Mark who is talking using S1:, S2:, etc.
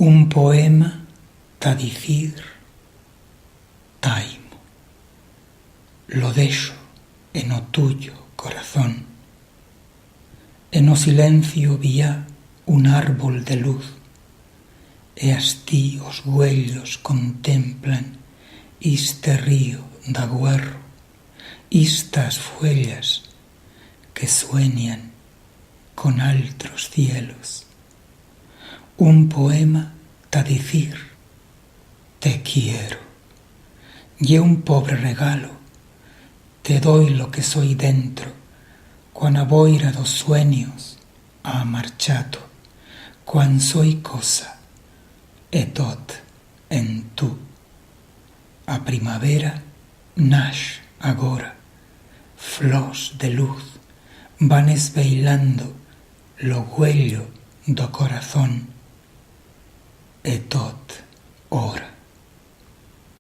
S1: Un poema ta dizir taimo. Lo dexo en o tuyo, corazón. En o silencio vía un árbol de luz, e astí os güellos contemplan iste río de agüerro, istas fuellas que suenian con atros zielos. Un poema ta dizir te quiero, y un pobre regalo te doy lo que soy dentro, cuan a boira dos suenios a marchato, cuan soy cosa, e tot en tú. A primabera naxe agora, flors de luz van esveilando lo güello do corazón, e tot ora.